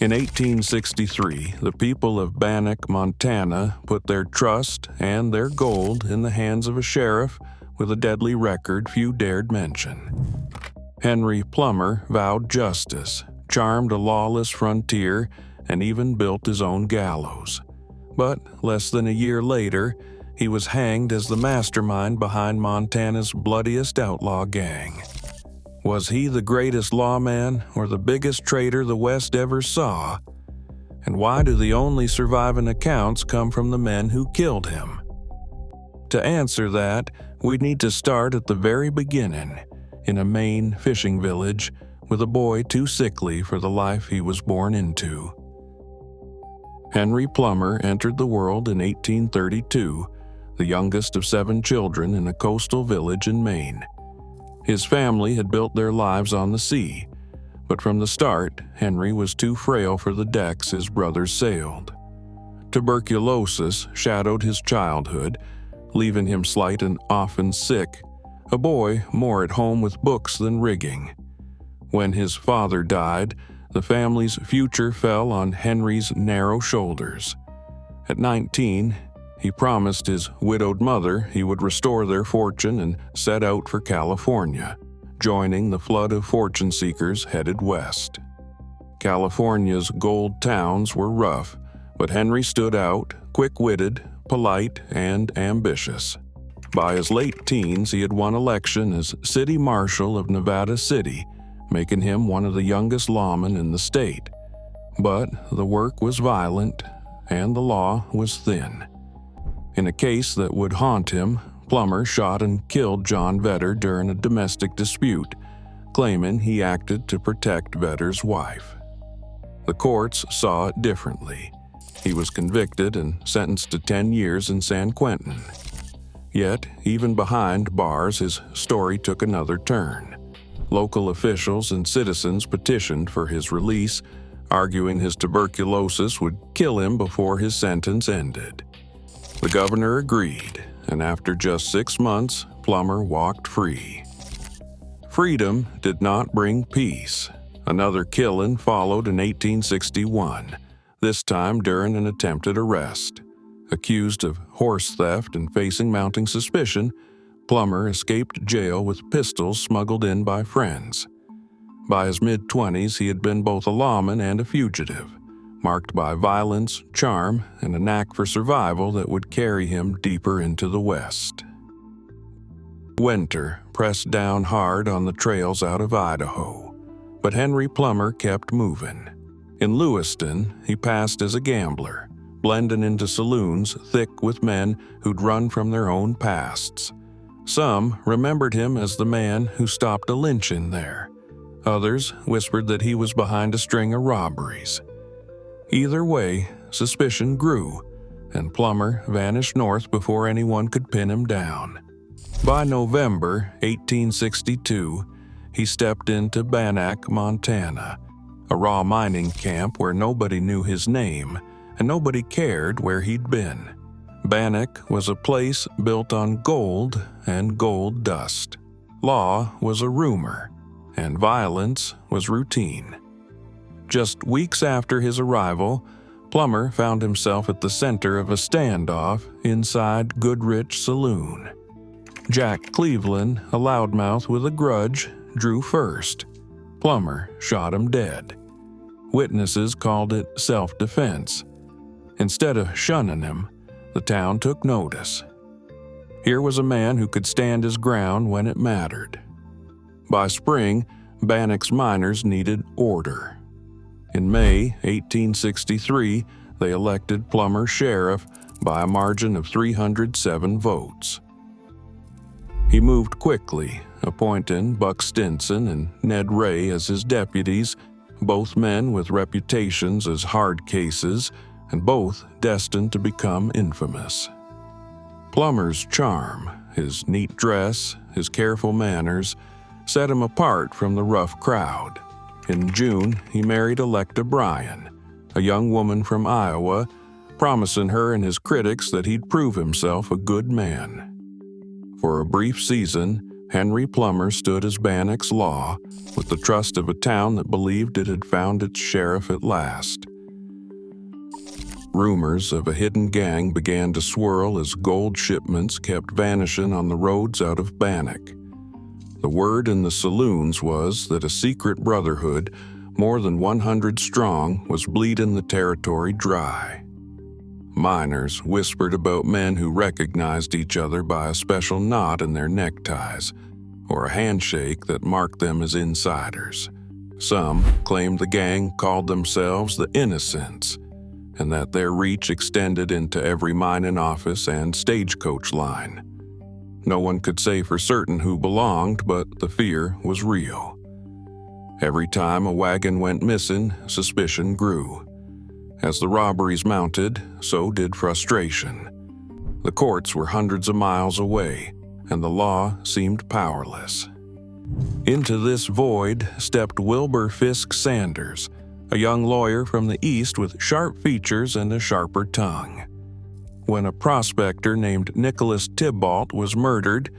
In 1863, the people of Bannack, Montana, put their trust and their gold in the hands of a sheriff with a deadly record few dared mention. Henry Plummer vowed justice, charmed a lawless frontier, and even built his own gallows. But less than a year later, he was hanged as the mastermind behind Montana's bloodiest outlaw gang. Was he the greatest lawman or the biggest traitor the West ever saw? And why do the only surviving accounts come from the men who killed him? To answer that, we need to start at the very beginning, in a Maine fishing village with a boy too sickly for the life he was born into. Henry Plummer entered the world in 1832, the youngest of 7 children in a coastal village in Maine. His family had built their lives on the sea, but from the start, Henry was too frail for the decks his brothers sailed. Tuberculosis shadowed his childhood, leaving him slight and often sick, a boy more at home with books than rigging. When his father died, the family's future fell on Henry's narrow shoulders. At 19, he promised his widowed mother he would restore their fortune and set out for California, joining the flood of fortune seekers headed west. California's gold towns were rough, but Henry stood out, quick-witted, polite, and ambitious. By his late teens, he had won election as City Marshal of Nevada City, making him one of the youngest lawmen in the state. But the work was violent, and the law was thin. In a case that would haunt him, Plummer shot and killed John Vetter during a domestic dispute, claiming he acted to protect Vetter's wife. The courts saw it differently. He was convicted and sentenced to 10 years in San Quentin. Yet, even behind bars, his story took another turn. Local officials and citizens petitioned for his release, arguing his tuberculosis would kill him before his sentence ended. The governor agreed, and after just 6 months, Plummer walked free. Freedom did not bring peace. Another killing followed in 1861, this time during an attempted arrest. Accused of horse theft and facing mounting suspicion, Plummer escaped jail with pistols smuggled in by friends. By his mid-20s, he had been both a lawman and a fugitive, marked by violence, charm, and a knack for survival that would carry him deeper into the West. Winter pressed down hard on the trails out of Idaho, but Henry Plummer kept moving. In Lewiston, he passed as a gambler, blending into saloons thick with men who'd run from their own pasts. Some remembered him as the man who stopped a lynching there. Others whispered that he was behind a string of robberies. Either way, suspicion grew, and Plummer vanished north before anyone could pin him down. By November 1862, he stepped into Bannack, Montana, a raw mining camp where nobody knew his name and nobody cared where he'd been. Bannack was a place built on gold and gold dust. Law was a rumor, and violence was routine. Just weeks after his arrival, Plummer found himself at the center of a standoff inside Goodrich Saloon. Jack Cleveland, a loudmouth with a grudge, drew first. Plummer shot him dead. Witnesses called it self-defense. Instead of shunning him, the town took notice. Here was a man who could stand his ground when it mattered. By spring, Bannack's miners needed order. In May 1863, they elected Plummer sheriff by a margin of 307 votes. He moved quickly, appointing Buck Stinson and Ned Ray as his deputies, both men with reputations as hard cases and both destined to become infamous. Plummer's charm, his neat dress, his careful manners, set him apart from the rough crowd. In June, he married Electa Bryan, a young woman from Iowa, promising her and his critics that he'd prove himself a good man. For a brief season, Henry Plummer stood as Bannack's law, with the trust of a town that believed it had found its sheriff at last. Rumors of a hidden gang began to swirl as gold shipments kept vanishing on the roads out of Bannack. The word in the saloons was that a secret brotherhood, more than 100 strong, was bleeding the territory dry. Miners whispered about men who recognized each other by a special knot in their neckties, or a handshake that marked them as insiders. Some claimed the gang called themselves the Innocents, and that their reach extended into every mining office and stagecoach line. No one could say for certain who belonged, but the fear was real. Every time a wagon went missing, suspicion grew. As the robberies mounted, so did frustration. The courts were hundreds of miles away, and the law seemed powerless. Into this void stepped Wilbur Fisk Sanders, a young lawyer from the East with sharp features and a sharper tongue. When a prospector named Nicholas Tybalt was murdered,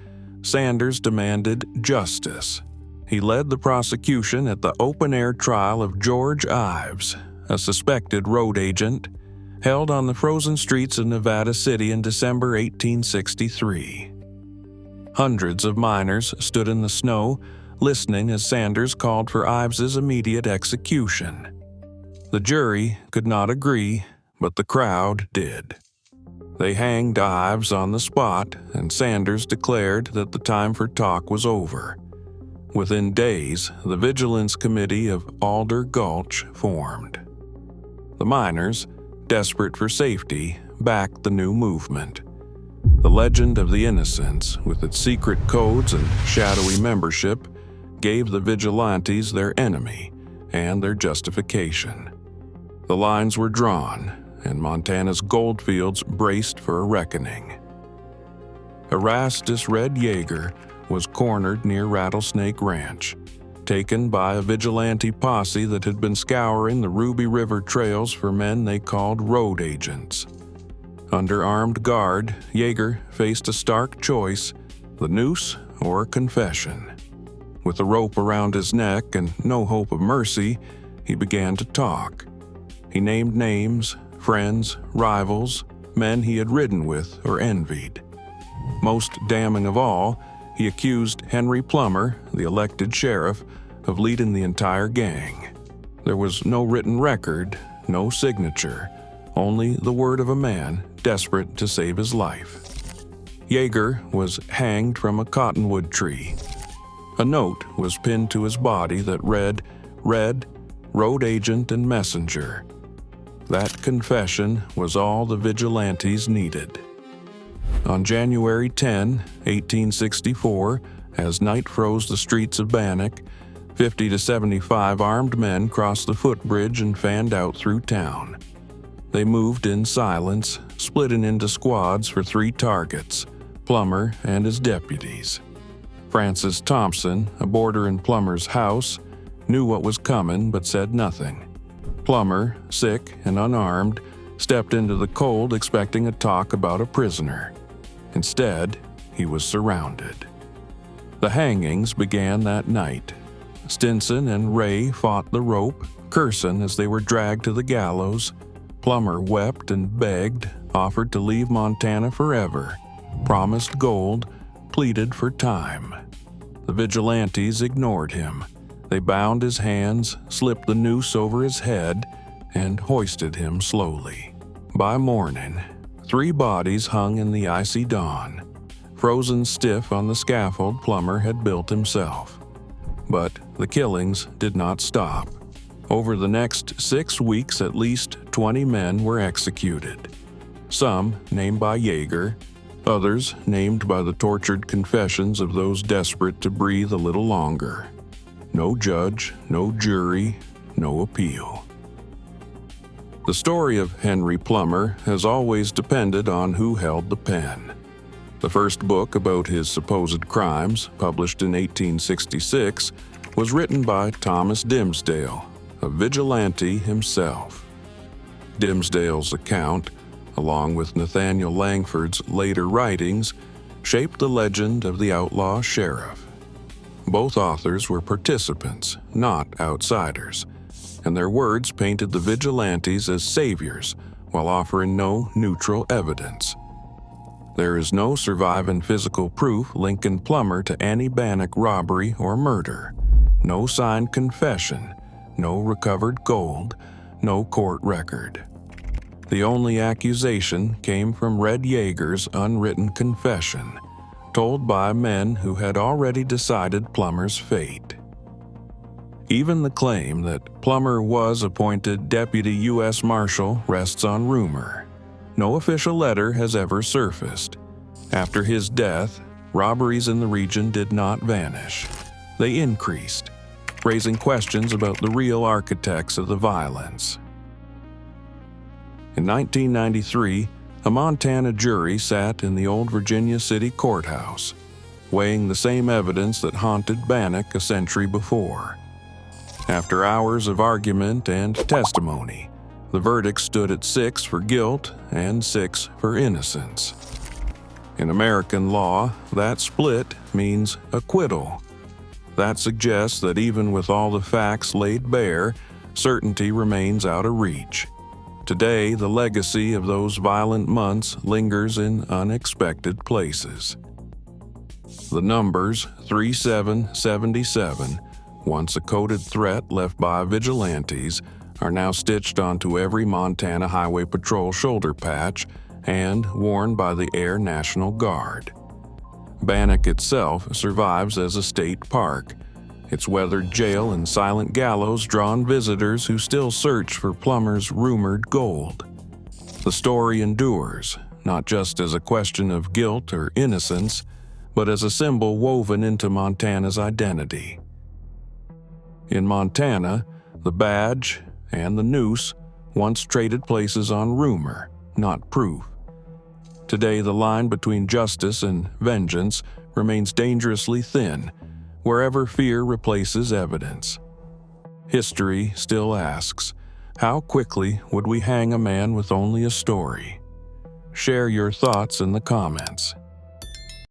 Sanders demanded justice. He led the prosecution at the open-air trial of George Ives, a suspected road agent, held on the frozen streets of Nevada City in December 1863. Hundreds of miners stood in the snow, listening as Sanders called for Ives's immediate execution. The jury could not agree, but the crowd did. They hanged Ives on the spot, and Sanders declared that the time for talk was over. Within days, the Vigilance Committee of Alder Gulch formed. The miners, desperate for safety, backed the new movement. The legend of the Innocents, with its secret codes and shadowy membership, gave the vigilantes their enemy and their justification. The lines were drawn, and Montana's goldfields braced for a reckoning. Erastus Red Yeager was cornered near Rattlesnake Ranch, taken by a vigilante posse that had been scouring the Ruby River trails for men they called road agents. Under armed guard, Yeager faced a stark choice: the noose or confession. With a rope around his neck and no hope of mercy, he began to talk. He named names, friends, rivals, men he had ridden with or envied. Most damning of all, he accused Henry Plummer, the elected sheriff, of leading the entire gang. There was no written record, no signature, only the word of a man desperate to save his life. Yeager was hanged from a cottonwood tree. A note was pinned to his body that read, "Red, road agent and messenger." That confession was all the vigilantes needed. On January 10, 1864, as night froze the streets of Bannack, 50 to 75 armed men crossed the footbridge and fanned out through town. They moved in silence, splitting into squads for 3 targets: Plummer and his deputies. Francis Thompson, a boarder in Plummer's house, knew what was coming but said nothing. Plummer, sick and unarmed, stepped into the cold expecting a talk about a prisoner. Instead, he was surrounded. The hangings began that night. Stinson and Ray fought the rope, cursing as they were dragged to the gallows. Plummer wept and begged, offered to leave Montana forever, promised gold, pleaded for time. The vigilantes ignored him. They bound his hands, slipped the noose over his head, and hoisted him slowly. By morning, 3 bodies hung in the icy dawn, frozen stiff on the scaffold Plummer had built himself. But the killings did not stop. Over the next 6 weeks, at least 20 men were executed. Some named by Yeager, others named by the tortured confessions of those desperate to breathe a little longer. No judge, no jury, no appeal. The story of Henry Plummer has always depended on who held the pen. The first book about his supposed crimes, published in 1866, was written by Thomas Dimsdale, a vigilante himself. Dimsdale's account, along with Nathaniel Langford's later writings, shaped the legend of the outlaw sheriff. Both authors were participants, not outsiders, and their words painted the vigilantes as saviors while offering no neutral evidence. There is no surviving physical proof linking Plummer to any Bannack robbery or murder, no signed confession, no recovered gold, no court record. The only accusation came from Red Yeager's unwritten confession, told by men who had already decided Plummer's fate. Even the claim that Plummer was appointed Deputy U.S. Marshal rests on rumor. No official letter has ever surfaced. After his death, robberies in the region did not vanish. They increased, raising questions about the real architects of the violence. In 1993, a Montana jury sat in the old Virginia City courthouse, weighing the same evidence that haunted Bannack a century before. After hours of argument and testimony, the verdict stood at 6 for guilt and 6 for innocence. In American law, that split means acquittal. That suggests that even with all the facts laid bare, certainty remains out of reach. Today, the legacy of those violent months lingers in unexpected places. The numbers 3777, once a coded threat left by vigilantes, are now stitched onto every Montana Highway Patrol shoulder patch and worn by the Air National Guard. Bannack itself survives as a state park. Its weathered jail and silent gallows draw visitors who still search for Plummer's rumored gold. The story endures, not just as a question of guilt or innocence, but as a symbol woven into Montana's identity. In Montana, the badge and the noose once traded places on rumor, not proof. Today, the line between justice and vengeance remains dangerously thin, wherever fear replaces evidence. History still asks, how quickly would we hang a man with only a story? Share your thoughts in the comments.